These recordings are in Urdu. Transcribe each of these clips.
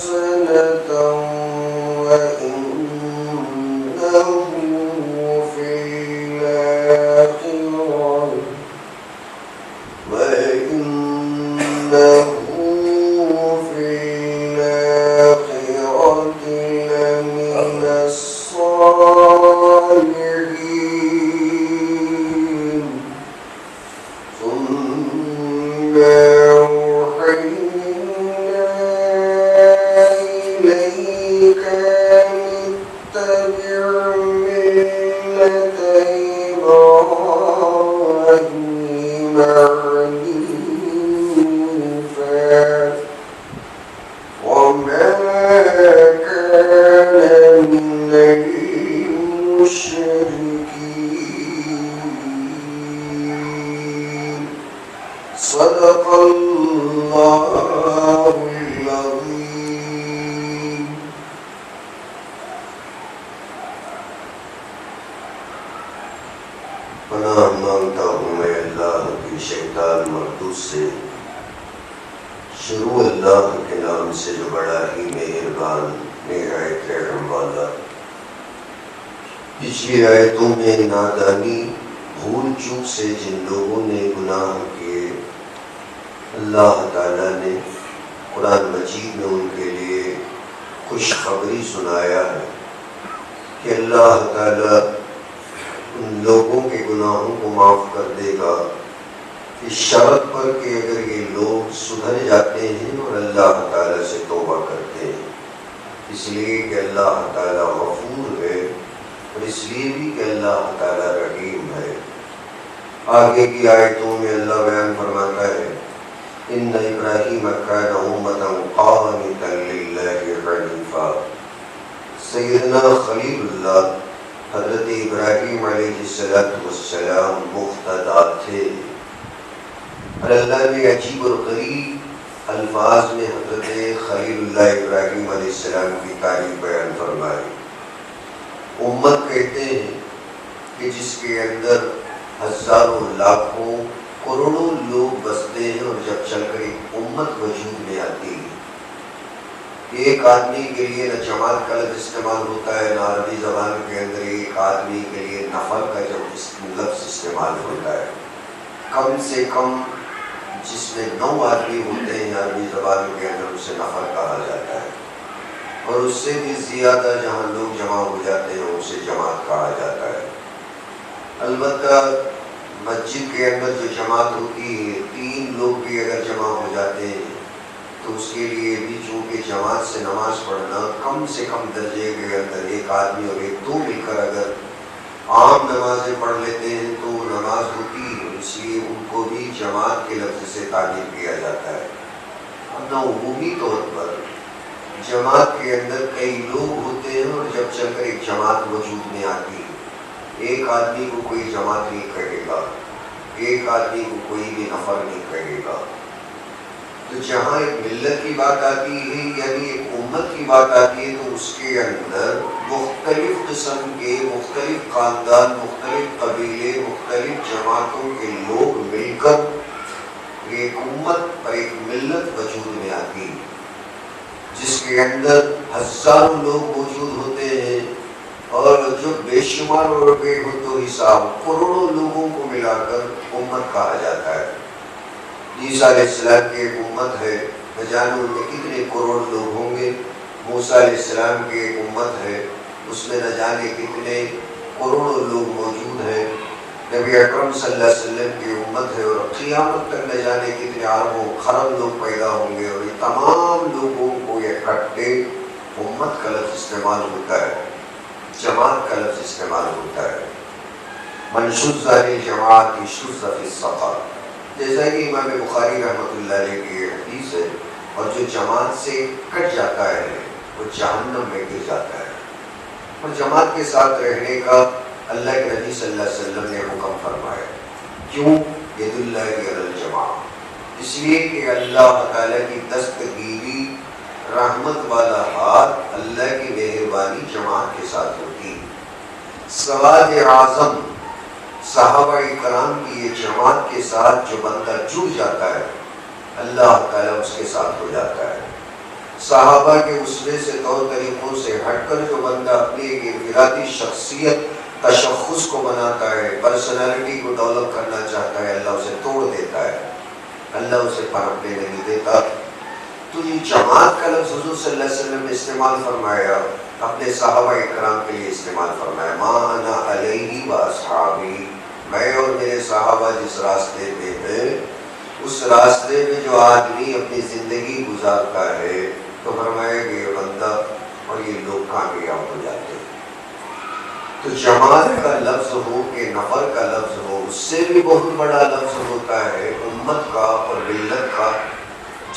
حسنة وإنه في الآخرة لمن الصالحين ثم أوحينا إليك أن اتبع ملة إبراهيم حنيفا وما كان من المشركين صدق الله العظيم. پناہ مانگتا ہوں میں اللہ کی شیطان مردود سے، شروع اللہ کے نام سے جو بڑا ہی مہربان نہایت رحم والا۔ پچھلی آیتوں میں نادانی بھول چوک سے جن لوگوں نے گناہ کیے، اللہ تعالیٰ نے قرآن مجید میں ان کے لیے خوشخبری سنایا ہے کہ اللہ تعالیٰ ان لوگوں کے گناہوں کو معاف کر دے گا اس شرط پر کہ اگر یہ لوگ سدھر جاتے ہیں اور اللہ تعالیٰ سے توبہ کرتے ہیں، اس لیے کہ اللہ تعالیٰ غفور ہے اور اس لیے بھی کہ اللہ تعالیٰ رحیم ہے۔ آگے کی آیتوں میں اللہ بیان فرماتا ہے ان ابراہیم کان امۃ قانتا للہ حنیفا۔ سیدنا خلیل اللہ حضرت ابراہیم علیہ السلام مقتدا تھے، اور اللہ نے عجیب اور غریب الفاظ میں حضرت خلیل اللہ ابراہیم علیہ السلام کی تعریف بیان فرمائی۔ امت کہتے ہیں کہ جس کے اندر ہزاروں لاکھوں کروڑوں لوگ بستے ہیں، اور جب چل کر ایک امت وجود میں آتی ہے، ایک آدمی کے لیے نہ جماعت کا لفظ استعمال ہوتا ہے، نہ عربی زبان کے اندر ایک آدمی کے لیے نفر کا جب لفظ استعمال ہوتا ہے، کم سے کم جس میں 9 آدمی ہوتے ہیں عربی زبان کے اندر اسے نفر کہا جاتا ہے، اور اس سے بھی زیادہ جہاں لوگ جمع ہو جاتے ہیں اسے جماعت کہا جاتا ہے۔ البتہ مسجد کے اندر جو جماعت ہوتی ہے، 3 لوگ بھی اگر جمع ہو جاتے ہیں تو اس کے لیے بھی چونکہ جماعت سے نماز پڑھنا کم سے کم درجے کے اندر ایک آدمی اور ایک 2 مل کر اگر عام نمازیں پڑھ لیتے ہیں تو نماز ہوتی ہے، اس لیے ان کو بھی جماعت کے لفظ سے تعبیر کیا جاتا ہے۔ ورنہ عمومی طور پر جماعت کے اندر کئی لوگ ہوتے ہیں، اور جب چل کر ایک جماعت وجود میں آتی ہے، ایک آدمی کو کوئی جماعت نہیں کہے گا، ایک آدمی کو کوئی بھی نفر نہیں کہے گا۔ تو جہاں ایک ملت کی بات آتی ہے، یعنی ایک امت کی بات آتی ہے، تو اس کے اندر مختلف قسم کے، مختلف خاندان، مختلف قبیلے، مختلف جماعتوں کے لوگ مل کر ایک امت اور ایک ملت وجود میں آتی ہے، جس کے اندر ہزاروں لوگ موجود ہوتے ہیں، اور جو بے شمار اور بے حد و حساب کروڑوں لوگوں کو ملا کر امت کہا جاتا ہے۔ عیسیٰ علیہ السلام کی ایک امت ہے، نہ جانے ان میں کتنے کروڑ لوگ ہوں گے۔ موسیٰ علیہ السلام کی ایک امت ہے، اس میں نہ جانے کتنے کروڑوں لوگ موجود ہیں۔ نبی اکرم صلی اللہ علیہ وسلم کی امت ہے، اور قیامت تک نہ جانے کتنے اربوں خرب لوگ پیدا ہوں گے، اور یہ تمام لوگوں کو اکٹھے امت کا لفظ استعمال ہوتا ہے، جماعت کا لفظ استعمال ہوتا ہے۔ من شذ للجماعۃ شذ فی السقر، جیسا کہ امام بخاری رحمۃ اللہ علیہ کی حدیث ہے، اور جو جماعت سے کٹ جاتا ہے وہ جہنم میں گر جاتا ہے۔ اور جماعت کے ساتھ رہنے کا اللہ کے نبی صلی اللہ علیہ وسلم نے حکم فرمایا۔ کیوں؟ ید اللہ علی الجماعہ، اس لیے کہ اللہ تعالیٰ کی دستگیری، رحمت والا ہاتھ، اللہ کی مہربانی جماعت کے ساتھ ہوتی ہے۔ سواد اعظم صحابہ کرام کی یہ جماعت کے ساتھ جو بندہ جڑ جاتا ہے، اللہ تعالیٰ اس کے ساتھ ہو جاتا ہے۔ صحابہ کے اسوے سے طور طریقوں سے ہٹ کر جو بندہ اپنی ایک انفرادی شخصیت تشخص کو بناتا ہے، پرسنالٹی کو ڈیولپ کرنا چاہتا ہے، اللہ اسے توڑ دیتا ہے، اللہ اسے پنپنے نہیں دیتا۔ تو یہ جماعت کا لفظ حضور صلی اللہ علیہ وسلم نے استعمال فرمایا، اپنے صحابہ اکرام کے لیے استعمال فرمایا، ما انا علیہ و اصحابی، میں اور میرے صحابہ جس راستے پہ ہیں، اس راستے میں جو آدمی اپنی زندگی گزارتا ہے تو فرمایا کہ یہ بندہ اور یہ لوگ کامیاب ہو جاتے ہیں۔ تو جماعت کا لفظ ہو کہ نفر کا لفظ ہو، اس سے بھی بہت بڑا لفظ ہوتا ہے امت کا اور ملت کا،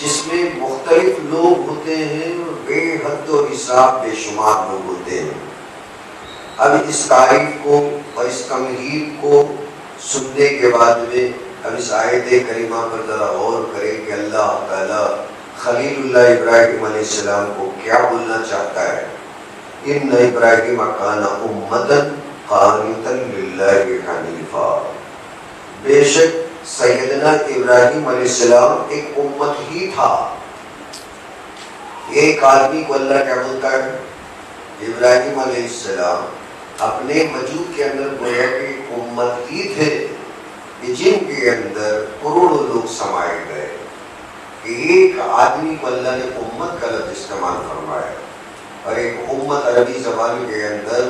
جس میں مختلف لوگ ہوتے ہیں، بے حد و حساب بے شمار لوگ ہوتے ہیں۔ اب اس تعریف کو اور اس تمہید کو سننے کے بعد میں اب اس آیت کریمہ پر ذرا غور کریں کہ اللہ تعالیٰ خلیل اللہ ابراہیم علیہ السلام کو کیا بولنا چاہتا ہے۔ ان ابراہیم کان امۃ قانتا للہ حنیفا، بے شک سیدنا ابراہیم علیہ السلام ایک امت ہی تھا۔ ایک آدمی کو اللہ کیا بولتا ہے؟ ابراہیم علیہ السلام اپنے وجود کے اندر گویا کہ ایک امت ہی تھے، جن کے اندر کروڑوں لوگ سمائے گئے۔ ایک آدمی کو اللہ نے امت کا لفظ استعمال فرمایا، اور ایک امت عربی زبان کے اندر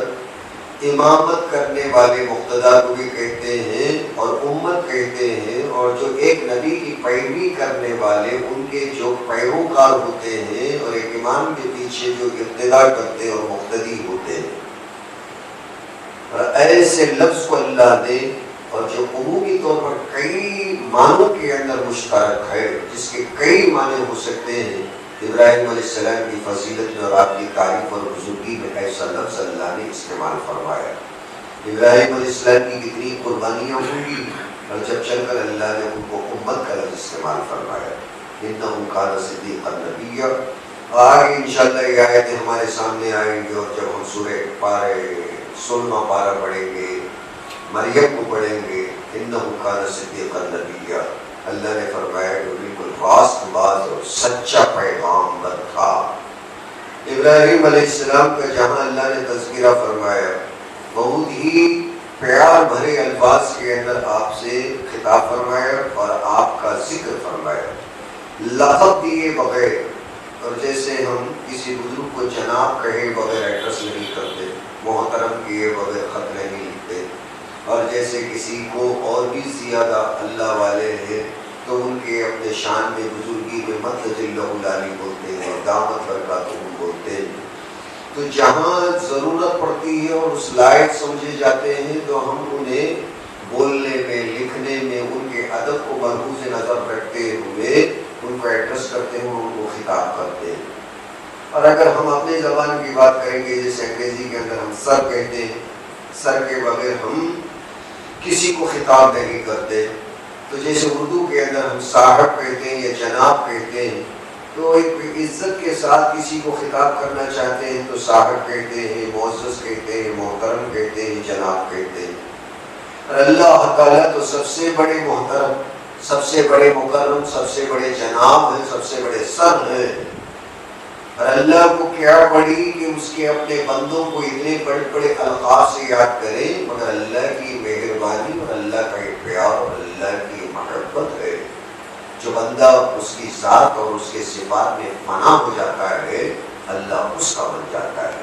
امامت کرنے والے مقتدا کو بھی کہتے ہیں اور امت کہتے ہیں، اور جو ایک نبی کی پیروی کرنے والے ان کے جو پیروکار ہوتے ہیں اور ایک امام کے پیچھے جو اقتدا کرتے ہیں اور مقتدی ہوتے ہیں۔ اور ایسے لفظ کو اللہ نے، اور جو عمومی طور پر کئی معنوں کے اندر مشترک ہے، جس کے کئی معنی ہو سکتے ہیں، ابراہیم علیہ السلام کی فضیلت میں اور آپ کی تعریف اور بزرگی میں ایسا لفظ اللہ نے استعمال فرمایا۔ ابراہیم علیہ السلام کی کتنی قربانیاں ہوں گی، اور جب چل کر اللہ نے ان کو امت کا لفظ استعمال فرمایا۔ انہ کان صدیقا نبیا، آگے انشاءاللہ یہ آیتیں ہمارے سامنے آئیں گے، اور جب ہم سورہ پارے 16واں پارہ پڑھیں گے، مریم کو پڑھیں گے، انہ کان صدیقا نبیا، اللہ نے فرمایا کہ بالکل راست باز اور سچا پیغامبر تھا۔ ابراہیم علیہ السلام کا جہاں اللہ نے تذکرہ فرمایا، بہت ہی پیار بھرے الفاظ کے اندر آپ سے خطاب فرمایا اور آپ کا ذکر فرمایا، لقب دیے بغیر، اور جیسے ہم کسی بزرگ کو جناب کہے بغیر ایڈریس نہیں کرتے، محترم کیے بغیر خط نہیں لکھتے، اور جیسے کسی کو اور بھی زیادہ اللہ والے ہیں تو ان کے اپنے شان میں بزرگی میں مطلب اللہ علی بولتے ہیں، دامت برکاتہم بولتے ہیں۔ تو جہاں ضرورت پڑتی ہے اور اس لائق سمجھے جاتے ہیں تو ہم انہیں بولنے میں، لکھنے میں ان کے ادب کو مرکوز نظر رکھتے ہوئے ان کو ایڈریس کرتے ہیں، ان کو خطاب کرتے ہیں۔ اور اگر ہم اپنے زبان کی بات کریں گے، جیسے انگریزی کے اندر ہم سر کہتے ہیں، سر کے بغیر ہم کسی کو خطاب نہیں کرتے، تو جیسے اردو کے اندر ہم صاحب کہتے ہیں یا جناب کہتے ہیں، تو ایک عزت کے ساتھ کسی کو خطاب کرنا چاہتے ہیں تو صاحب کہتے ہیں، معزز کہتے ہیں، محترم کہتے ہیں، جناب کہتے ہیں۔ اور اللہ تعالیٰ تو سب سے بڑے محترم، سب سے بڑے مکرم، سب سے بڑے جناب ہیں، سب سے بڑے سر ہیں۔ اور اللہ کو کیا پڑی کہ اس کے اپنے بندوں کو اتنے بڑے بڑے القاب سے یاد کرے، مگر اللہ کی مہربانی اور اللہ کا پیار اور اللہ کی محبت ہے، جو بندہ اس کی ذات اور اس کے صفات میں فنا ہو جاتا ہے، اللہ اس کا بن جاتا ہے۔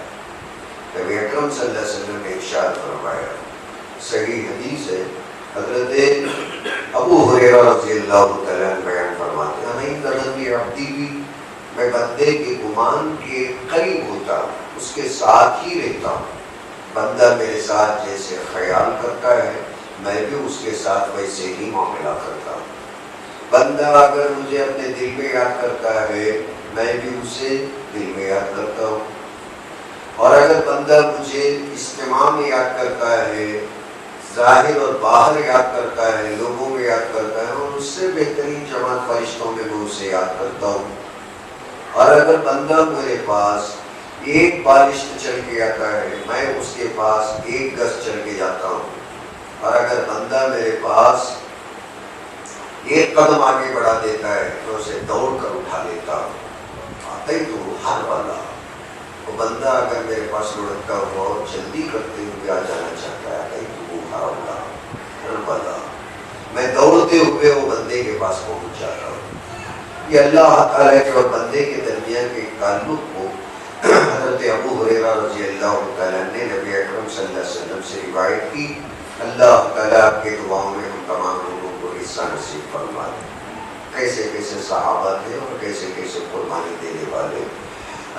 نبی اکرم صلی اللہ علیہ وسلم نے ارشاد فرمایا، صحیح حدیث ہے، حضرت ابو ہریرہ رضی اللہ تعالیٰ عنہ بیان فرماتے ہیں، نہیں تدنی عبدی بھی، میں بندے کے گمان کے قریب ہوتا ہوں، اس کے ساتھ ہی رہتا ہوں، بندہ میرے ساتھ جیسے خیال کرتا ہے میں بھی اس کے ساتھ ویسے ہی معاملہ کرتا ہوں، بندہ اگر مجھے اپنے دل میں یاد کرتا ہے میں بھی اسے دل میں یاد کرتا ہوں، اور اگر بندہ مجھے اجتماع میں یاد کرتا ہے، ظاہر اور باہر یاد کرتا ہے، لوگوں میں یاد کرتا ہے، اور اس سے بہترین جماعت فرشتوں میں میں اسے یاد کرتا ہوں، اور اگر بندہ میرے پاس ایک بالشت چل کے آتا ہے میں اس کے پاس ایک گز چل کے جاتا ہوں، اور اگر بندہ میرے پاس ایک قدم آگے بڑھا دیتا ہے تو اسے دوڑ کر اٹھا لیتا ہوں۔ ہر والا وہ بندہ اگر میرے پاس لڑکتا ہوا اور جلدی کرتے ہوئے آ جانا چاہتا ہے ہر والا میں دوڑتے ہوئے وہ بندے کے پاس پہنچ جاتا ہوں۔ یہ اللہ تعالیٰ کے اور بندے کے درمیان کے تعلق کو حضرت ابو ہریرہ رضی اللہ تعالیٰ نے نبی اکرم صلی اللہ علیہ وسلم سے روایت کی۔ اللہ تعالیٰ آپ کے دعاؤں میں ہم تمام لوگوں کو حصہ نصیب فرما دے۔ کیسے کیسے صحابہ تھے اور کیسے کیسے قربانی دینے والے۔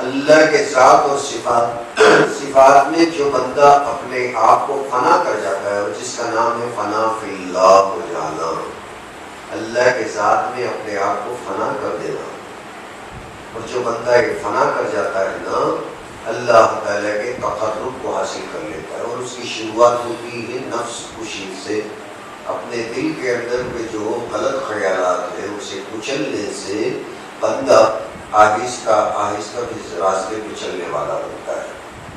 اللہ کے ذات اور صفات میں جو بندہ اپنے آپ کو فنا کر جاتا ہے اور جس کا نام ہے فنا فی اللہ ہو جانا، اللہ کے ذات میں اپنے آپ کو فنا کر دینا، اور جو بندہ یہ فنا کر جاتا ہے نا، اللہ تعالیٰ کے تقرب کو حاصل کر لیتا ہے، اور اس کی شروعات ہوتی ہے نفس کشی سے، اپنے دل کے اندر میں جو غلط خیالات ہیں اسے کچلنے سے بندہ آہستہ آہستہ اس راستے پہ چلنے والا ہوتا ہے۔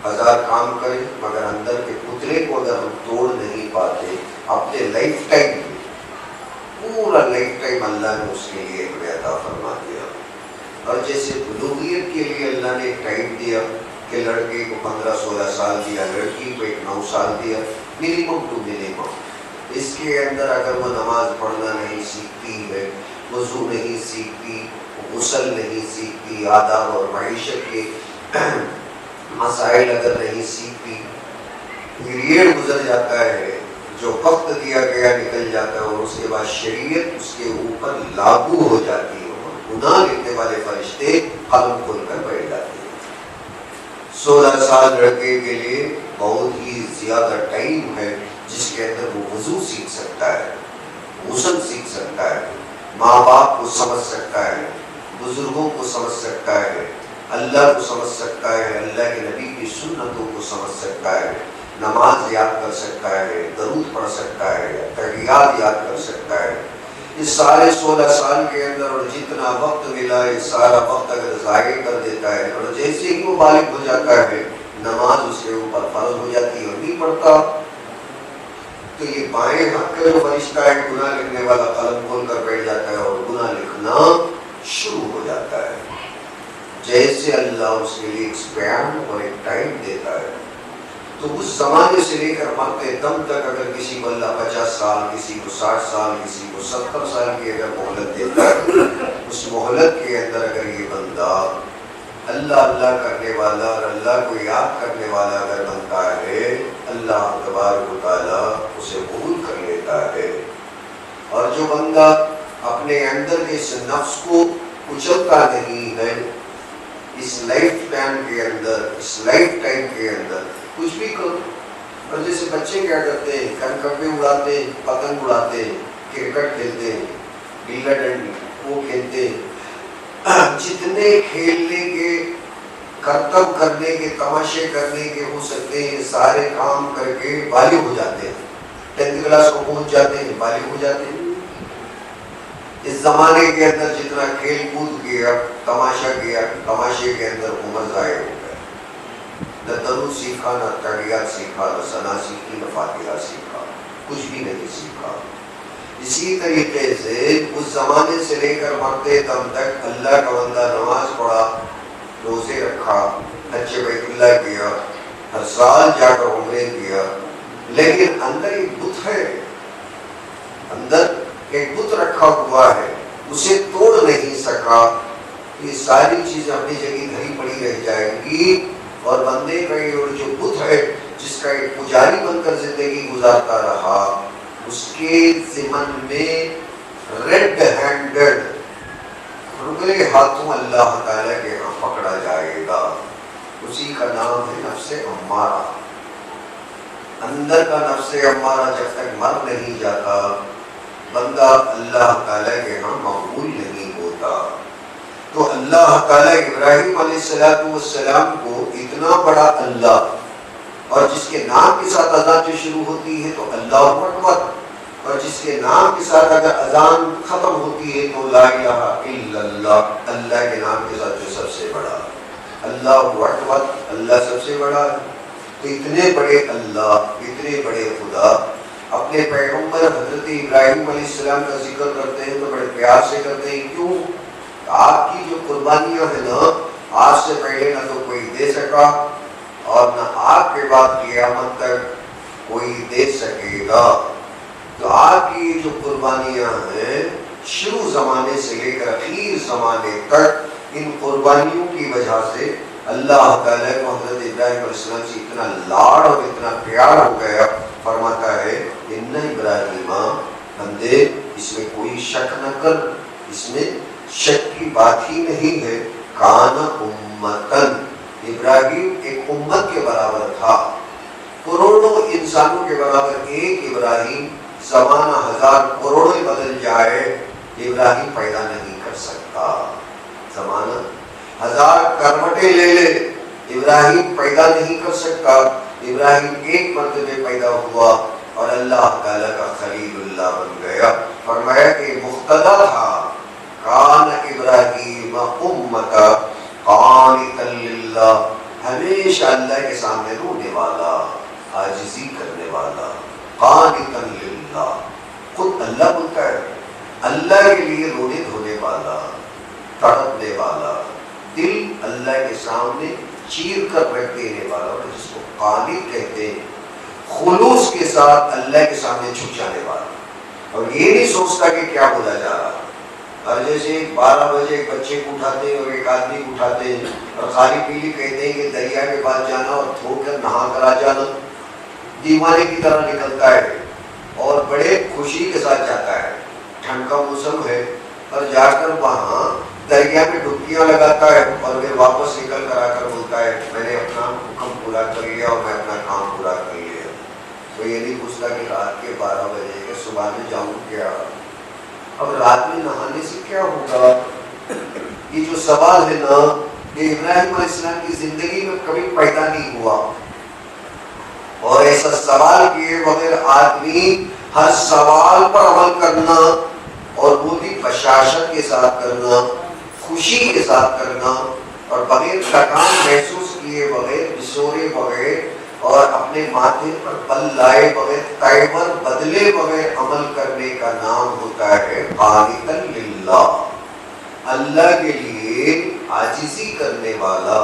ہزار کام کرے مگر اندر کے پتلے کو اگر ہم توڑ نہیں پاتے، اپنے لائف ٹائم میں پورا لائف ٹائم اللہ نے اس کے لیے ایک عطا فرما دیا۔ اور جیسے بلوغیت کے لیے اللہ نے ایک ٹائم دیا کہ لڑکے کو 15-16 سال دیا، لڑکی کو 9 سال دیا، منیمم ٹو منیمم۔ اس کے اندر اگر وہ نماز پڑھنا نہیں سیکھتی ہے، وضو نہیں سیکھتی، غسل نہیں سیکھتی، آداب اور معیشت کے مسائل اگر نہیں سیکھتی، پیریڈ گزر جاتا ہے، جو وقت دیا گیا نکل جاتا ہے، اور اس کے بعد شریعت اس کے اوپر لاگو ہو جاتی ہے، اور گناہ لکھنے والے فرشتے قلم کھول کر بیٹھ جاتے ہیں۔ 16 سال لڑکے کے لیے بہت ہی زیادہ ٹائم ہے جس کے اندر وہ وضو سیکھ سکتا ہے، غسل سیکھ سکتا ہے، ماں باپ کو سمجھ سکتا ہے، بزرگوں کو سمجھ سکتا ہے، اللہ کو سمجھ سکتا ہے، اللہ کے نبی کی سنتوں کو سمجھ سکتا ہے، نماز یاد کر سکتا ہے، درود پڑھ سکتا ہے، تحیات یاد کر سکتا ہے۔ اس سارے 16 سال کے اندر اور جتنا وقت ملا یہ سارا وقت اگر ضائع کر دیتا ہے، اور جیسے ہی وہ بالغ ہو جاتا ہے نماز اس کے اوپر فرض ہو جاتی ہے اور نہیں پڑھتا، تو یہ بائیں ہاتھ کا جو فرشتہ ہے گناہ لکھنے والا قلم کھول کر بیٹھ جاتا ہے اور گناہ لکھنا شروع ہو جاتا ہے۔ جیسے اللہ اس کے لیے ایک سپین اور ایک ٹائم دیتا ہے، تو اس زمانے سے لے کر مرتے دم تک اگر کسی کو اللہ 50 سال، کسی کو 60 سال، کسی کو 70 سال کی اگر مہلت دیتا ہے، اس مہلت کے اندر اگر یہ بندہ اللہ اللہ کرنے والا اور اللہ کو یاد کرنے والا اگر بنتا ہے، اللہ تبارک و تعالیٰ اسے قبول کر لیتا ہے۔ اور جو بندہ اپنے اندر کے اس نفس کو کچلتا نہیں ہے، اس لائف ٹائم کے اندر، اس لائف ٹائم کے اندر کچھ بھی کرو، اور جیسے بچے کیا کرتے ہیں، کپڑے اڑاتے ہیں، پتنگ اڑاتے ہیں، کرکٹ کھیلتے ہیں، گلا ڈنڈی وہ کھیلتے ہیں، جتنے کھیلنے کے، کرتب کرنے کے، تماشے کرنے کے ہو سکتے ہیں سارے کام کر کے بالغ ہو جاتے ہیں، 10th کلاس کو پہنچ جاتے ہیں، بالغ ہو جاتے ہیں۔ اس زمانے کے اندر جتنا کھیل کود کیا، تماشا کیا، تماشے کے اندر عمر ضائع ہو گیا، نہ درود سیکھا، نہ تحیات سیکھا، نہ ثنا سیکھی، نہ فاتحہ سیکھا، کچھ بھی نہیں سیکھا۔ اسی طریقے سے اس زمانے سے لے کر مرتے دم تک اللہ کا بندہ نماز پڑھا، روزے رکھا، حج بیت اللہ کیا، ہر سال جا کر عمرے کیا، لیکن اندر ایک بت ہے، اندر ایک بت رکھا ہوا ہے، اسے توڑ نہیں سکا۔ یہ ساری چیزیں اپنی جگہ دھری پڑی رہ جائیں گی، اور بندے کا یہ جو بت ہے جس کا ایک پجاری بن کر زندگی گزارتا رہا، اس کے ذمن میں ریڈ ہینڈڈ، رگلے ہاتھوں اللہ تعالیٰ کے ہاں پکڑا جائے گا۔ اسی کا نام ہے نفس امارہ۔ اندر کا نفس امارہ جب تک مر نہیں جاتا، بندہ اللہ تعالیٰ کے ہاں مقبول نہیں ہوتا۔ تو اللہ تعالیٰ ابراہیم علیہ السلام کو اتنا بڑا اللہ، اور جس کے نام کے ساتھ اذان جو شروع ہوتی ہے تو اللہ اکبر، اور جس کے نام کے ساتھ اگر اذان ختم ہوتی ہے تو لا الہ الا اللہ، اللہ کے نام کے ساتھ جو سب سے بڑا، اللہ اکبر، اللہ سب سے بڑا ہے۔ تو اتنے بڑے اللہ، اتنے بڑے خدا اپنے پیغمبر حضرت ابراہیم علیہ السلام کا ذکر کرتے ہیں تو بڑے پیار سے کرتے ہیں، کیوں؟ آپ کی جو قربانیاں ہیں نا، آج سے پہلے نہ تو کوئی دے سکا اور نہ آپ کے بعد قیامت تک کوئی دے سکے گا۔ تو آپ کی جو قربانیاں ہیں شروع زمانے سے لے کر اخیر زمانے تک، ان قربانیوں کی وجہ سے اللہ تعالیٰ کو حضرت ابراہیم علیہ السلام سے اتنا لاڑ اور اتنا پیار ہو گیا، فرماتا ہے ان ابراہیم، بندے اس میں کوئی شک نہ کر، اس میں شک کی بات ہی نہیں ہے، کان امتن، ابراہیم ایک امت کے برابر تھا، کروڑوں انسانوں کے برابر ایک ابراہیم، زمانہ ہزار کروڑوں بدل جائے ابراہیم پیدا نہیں کر سکتا، زمانہ ہزار کروٹیں لے لے ابراہیم پیدا نہیں کر سکتا، ابراہیم ایک مرتبہ پیدا ہوا اور اللہ تعالیٰ کا خلیل اللہ بن گیا۔ فرمایا کہ مقتدا تھا، کان ابراہیم امتا قانتا للہ، ہمیشہ اللہ کے سامنے رونے والا، عاجزی کرنے والا، قانتا للہ، خود اللہ بولتا ہے، اللہ کے لیے رونے دھونے والا، تڑپنے والا، دل اللہ کے سامنے چیر کر رکھ دینے والا، اور جس کو قانت کہتے ہیں، خلوص کے ساتھ اللہ کے سامنے جھک جانے والا، اور یہ نہیں سوچتا کہ کیا بولا جا رہا۔ اور جیسے 12 بجے ایک بچے کو اٹھاتے ہیں اور ایک آدمی کو اٹھاتے ہیں اور خالی پیلی کہتے ہیں کہ دریا کے پاس جانا اور دھو کر نہا کر آ جانا، دیوانے کی طرح نکلتا ہے اور بڑے خوشی کے ساتھ جاتا ہے، ٹھنڈ کا موسم ہے، اور جا کر وہاں دریا میں ڈبکیاں لگاتا ہے اور پھر واپس نکل کر آ کر بولتا ہے میں نے اپنا حکم پورا کر لیا اور میں اپنا کام پورا کر لیا۔ تو یہ نہیں پوچھتا کہ رات کے 12 بجے کہ صبح میں جاؤں کیا، اب رات میں نہانے سے کیا ہوگا؟ یہ جو سوال ہے نا، یہ ابراہیم علیہ السلام کی زندگی میں کبھی پیدا نہیں ہوا، اور ایسا سوال کیے بغیر آدمی ہر سوال پر عمل کرنا، اور وہ بھی بشاشت کے ساتھ کرنا، خوشی کے ساتھ کرنا، اور بغیر تھکان محسوس کیے بغیر، بسورے بغیر، اور اپنے ماتھے پر بل لائے بغیر، تیور بدلے بغیر عمل کرنے کا نام ہوتا ہے قانتا للہ، اللہ کے لیے عاجزی کرنے والا۔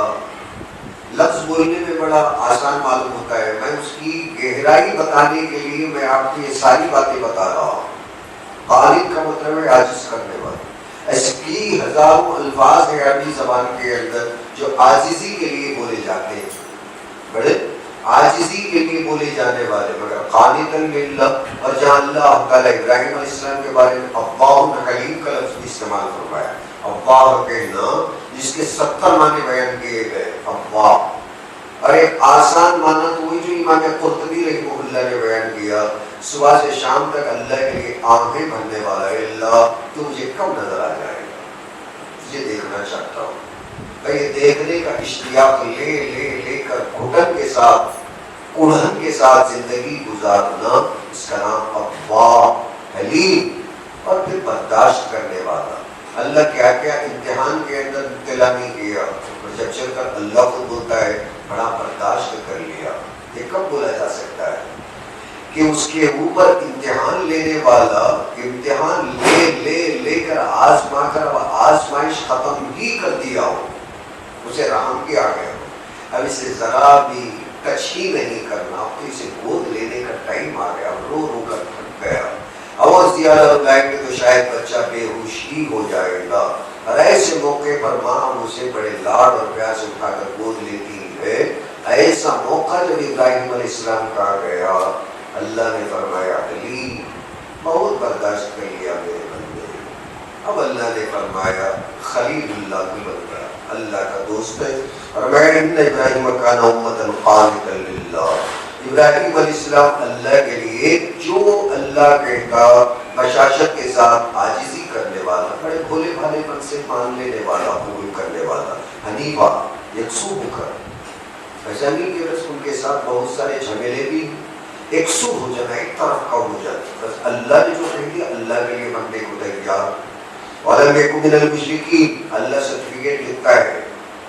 لفظ بولنے میں بڑا آسان معلوم ہوتا ہے، میں اس کی گہرائی بتانے کے لیے میں آپ کو یہ ساری باتیں بتا رہا ہوں۔ قانت کا مطلب ہے عاجز کرنے والا۔ ایسے کی ہزاروں الفاظ ہیں عربی زبان کے اندر جو عاجزی کے لیے بولے جاتے ہیں، بڑے عاجزی کے لیے بولے جانے والے، مگر قانتا للہ۔ اور جہاں اللہ تعالیٰ ابراہیم علیہ السلام کے بارے میں اوّاہ حلیم کا لفظ استعمال فرمایا، اوّاہ کہنا جس کے 70 معنی بیان کیے گئے، اوّاہ، اور ایک آسان معنی تو وہی جو امام قرطبی رحمہ اللہ نے بیان کیا، صبح سے شام تک اللہ کے لیے آنکھیں بھرنے والا ہے، اللہ تو مجھے کب نظر آ جائے گا، یہ دیکھنا چاہتا ہوں۔ یہ دیکھنے کا اشتیاق لے لے لے کر گھٹن کے ساتھ، کڑھن کے ساتھ زندگی گزارنا، اس کا نام اوّاہ حلیم، اور پھر برداشت کرنے والا۔ اللہ کیا کیا امتحان کے اندر مبتلا نہیں کیا، اور جب چل کر اللہ خود بولتا ہے بڑا برداشت کر لیا، یہ کب بولا جا سکتا ہے کہ اس کے اوپر امتحان لینے والا امتحان لے لے لے کر آزما کر اب آزمائش ختم ہی کر دیا ہو، اسے رحم کیا گیا ہو، اب اسے ذرا بھی ٹچ ہی نہیں کرنا، اب تو اسے گود لینے کا ٹائم آ گیا، اب رو رو کر تھک گیا، آواز زیادہ لگائیں گے تو شاید بچہ بے ہوش ہی ہو جائے گا، اور ایسے موقع پر ماں اسے بڑے لاڈ اور پیار سے اٹھا کر گود لیتی ہے۔ ایسا موقع جب ابراہیم علیہ السلام کا آ گیا، اللہ نے فرمایا حلیم، بہت برداشت کر لیا میرے بندے، اب اللہ نے فرمایا خلیل اللہ بھی بن گیا، اللہ کا دوست ہے، اور میں ان ابراہیم کان امۃ قانتا للہ، ابراہیم علیہ السلام اللہ کے لیے جو اللہ کہتا بشاشت کے ساتھ عاجزی کرنے والا، بڑے بھولے بھالے پن سے مان لینے والا، قبول کرنے والا، حنیفہ یکسو ہو کر، ایسا نہیں کہ بس ان کے ساتھ بہت سارے جھمیلے بھی، یکسو ہو جانا، ایک طرف کا ہو جانا، بس اللہ نے جو کہہ دیا اللہ کے لیے بندے کو تیار، وَلَمْ يَكُنْ مِنَ الْمُشْرِكِينَ، اللہ سرٹیفکیٹ لکھتا ہے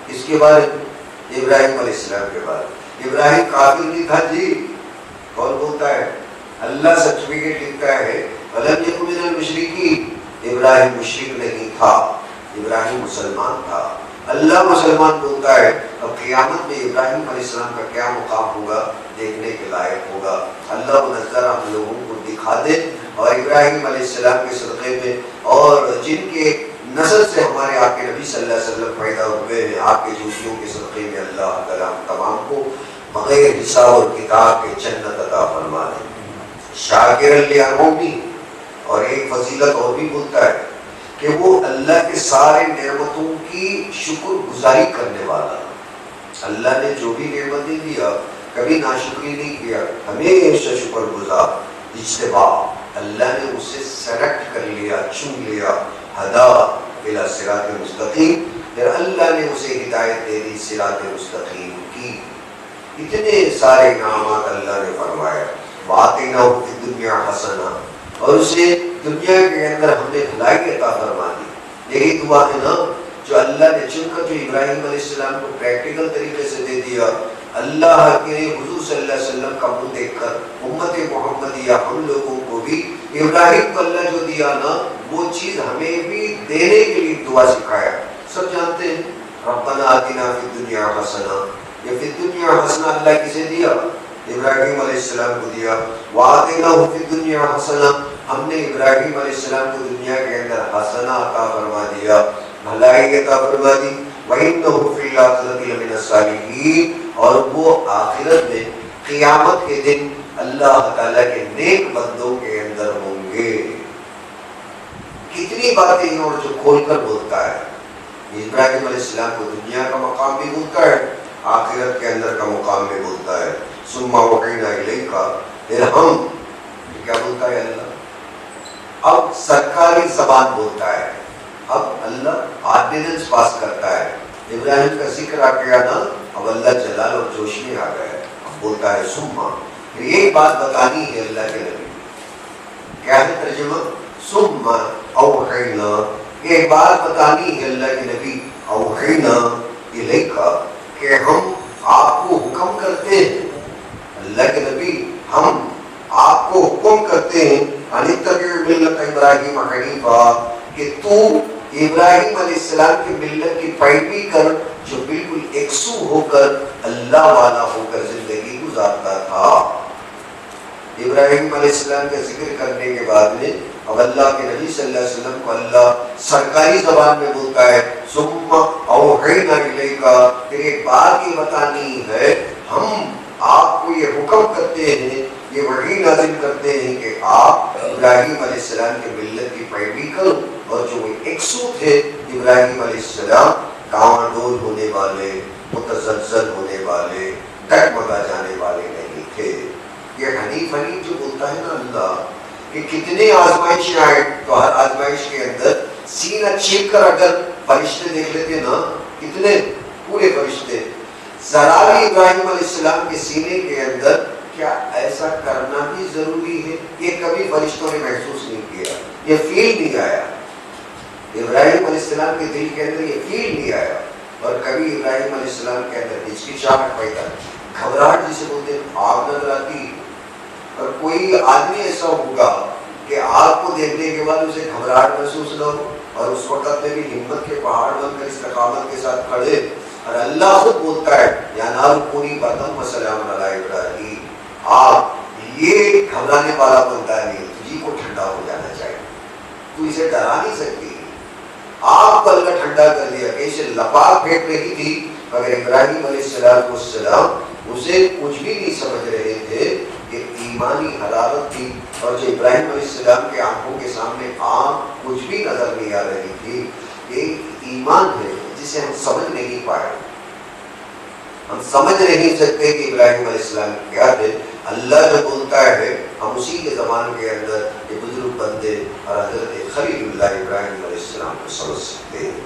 اس کے بعد ابراہیم علیہ السلام کے بعد، ابراہیم کافر نہیں تھا جی، کون بولتا ہے؟ اللہ سرٹیفکیٹ لکھتا ہے وَلَمْ يَكُنْ مِنَ الْمُشْرِكِينَ، ابراہیم مشرک نہیں تھا، ابراہیم مسلمان تھا، اللہ مسلمان بولتا ہے اب قیامت میں ابراہیم علیہ السلام کا کیا مقام ہوگا دیکھنے کے لائق ہوگا. اللہ منظر ہم لوگوں کو دکھا دے اور ابراہیم علیہ السلام کے صدقے میں اور جن کے نسل سے ہمارے آپ کے نبی صلی اللہ علیہ وسلم پیدا ہوئے ہیں آپ کے جوتیوں کے صدقے میں اللہ تعالیٰ تمام کو بغیر حساب اور کتاب کے جنت عطا فرما دے. شاکر لانعمہ اور ایک فضیلت اور بھی بولتا ہے کہ وہ اللہ کے سارے نعمتوں کی شکر گزاری کرنے والا. اللہ نے جو بھی نعمتیں دیا کبھی ناشکری نہیں کیا, ہمیشہ شکر گزار. اجتباء اللہ نے اسے سلیکٹ کر لیا, چن لیا. ہدا الی صراط مستقیم, پھر اللہ نے اسے ہدایت دے دی صراط مستقیم کی. اتنے سارے انعامات اللہ نے فرمایا. وَآتَيْنَاهُ فِي الدُّنْيَا حَسَنَةً, اور اسے دنیا کے اندر ہم نے بھلائی عطا فرما دی. یہی دعا ہے نا جو اللہ نے چن کر جو ابراہیم علیہ السلام کو پریکٹیکل طریقے سے دے دیا. اللہ کے حضور صلی اللہ علیہ وسلم کا منہ دیکھ کر امت محمدیہ ہم لوگوں کو بھی ابراہیم کو اللہ جو دیا نا وہ چیز ہمیں بھی دینے کے لیے دعا سکھایا. سب جانتے ہیں ربنا آتنا فی الدنیا حسنہ, یہ فی الدنیا حسنہ اللہ کسے دیا؟ ابراہیم علیہ السلام کو دیا. وَآتَيْنَاهُ فِي الدُّنْيَا حَسَنَةً, ہم نے ابراہیم علیہ السلام کو دنیا کے اندر حسنہ عطا فرما دیا, بھلائی عطا فرما دی. وَإِنَّهُ فِي الْآخِرَةِ لَمِنَ الصَّالِحِينَ, اور وہ آخرت میں قیامت کے دن اللہ تعالیٰ کے نیک بندوں کے اندر ہوں گے. کتنی باتیں ہیں اور جو کھول کر بولتا ہے. ابراہیم علیہ السلام کو دنیا کا مقام بھی بولتا ہے, آخرت کے اندر کا مقام بھی بولتا ہے. ثم اوحینا الیک, پھر ہم, کیا بولتا ہے اللہ؟ اب سرکاری زبان بولتا ہے. اب اللہ آرڈیننس پاس کرتا ہے. ابراہیم کا ذکر آ گیا نا, اب اللہ جلال اور جوش میں آ گیا. اب بولتا ہے ثم, پھر ایک بات بتانی ہے اللہ کے نبی. کیا ہے ترجمہ؟ ثم اوحینا, ایک بات بتانی ہے اللہ کے نبی. اوحینا الیک, کہ ہم آپ کو حکم کرتے ہیں. اللہ کے نبی ہم آپ کو حکم کرتے ہیں ان اتبع ملت ابراہیم حنیفا, کہ تو ابراہیم علیہ السلام کی ملت کی پیروی کر جو بالکل یکسو ہو کر اللہ والا ہو کر زندگی گزارتا تھا. ابراہیم علیہ السلام کا ذکر کرنے کے بعد میں اب اللہ کے نبی صلی اللہ علیہ وسلم کو اللہ سرکاری زبان میں بولتا ہے ثم اوحینا الیک, پھر ایک بات یہ بتانی ہے ہم آپ کو یہ حکم کرتے ہیں, یہ وحی نازل کرتے ہیں کہ آپ ابراہیم علیہ السلام کے ملت کی پیروی کرو. اور جو وہ یکسو تھے ابراہیم علیہ السلام, ڈاواں ڈول ہونے والے, متزلزل ہونے والے, ڈگمگا جانے والے نہیں تھے. یہ حنیف حنیف جو بولتا ہے نا اللہ, کہ کتنے آزمائشیں آئے تو ہر آزمائش کے اندر سینہ چیک کر اگر فرشتے دیکھ لیتے نا, کتنے پورے فرشتے, ذرا بھی ابراہیم علیہ السلام کے سینے کے اندر کیا ایسا کرنا بھی ضروری ہے, یہ کبھی فرشتوں نے محسوس نہیں کیا, یہ فیل نہیں آیا. ابراہیم علیہ السلام کے دل کے اندر یہ فیل نہیں آیا. اور کبھی ابراہیم علیہ السلام کے اندر ہچکچاہٹ پیدا, گھبراہٹ جسے بولتے ہیں, آگ نظر آتی. اور کوئی آدمی ایسا ہوگا کہ آگ کو دیکھنے کے بعد اسے گھبراہٹ محسوس نہ ہو, اور اس وقت میں بھی ہمت کے پہاڑ بن کر استقامت کے ساتھ کھڑے. اور اللہ خود بولتا ہے یا نار کونی بردم وسلام علی ابراہیم, آپ یہ گھبرانے والا بنتا نہیں, تجھی کو ٹھنڈا ہو جانا چاہیے, تو اسے ڈرا نہیں سکتی. آپ کو اللہ ٹھنڈا کر دیا کہ اسے لپاک پھینک رہی تھی, مگر ابراہیم علیہ السلام اسے کچھ بھی نہیں سمجھ رہے تھے کہ ایمانی حرارت تھی. اور جو ابراہیم علیہ السلام کے آنکھوں کے سامنے آنکھ کچھ بھی نظر نہیں آ رہی تھی, یہ ایمان ہے جسے ہم سمجھ نہیں پائے. ہم سمجھ نہیں سکتے کہ ابراہیم علیہ السلام کیا تھے. اللہ جو بولتا ہے ہم اسی کے زمان کے اندر یہ بزرگ بندے اور حضرت خلیل اللہ ابراہیم علیہ السلام کو سمجھ سکتے ہیں.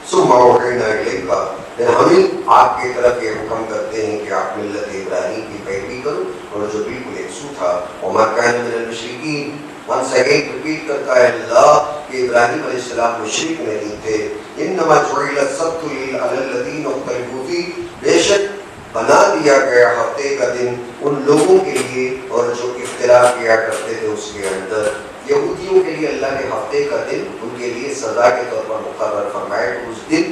ثم اوحینا الیک, پھر ہم آپ کی طرف یہ حکم کرتے ہیں کہ آپ ملت ابراہیم کی پیروی کرو, اور جو بالکل یکسو تھا. وما کان من المشرکین, ونس اگین ریپیٹ کرتا ہے اللہ کہ ابراہیم علیہ السلام مشرک نہیں تھے. انما جعل السبت علی الذین اختلفوا فیہ, بے شک بنا دیا گیا ہفتے کا دن ان لوگوں کے لیے اور جو اختلاف کیا کرتے تھے اس کے اندر. یہودیوں کے لیے اللہ نے ہفتے کا دن ان کے لیے سزا کے طور پر مقرر فرمایا کہ اس دن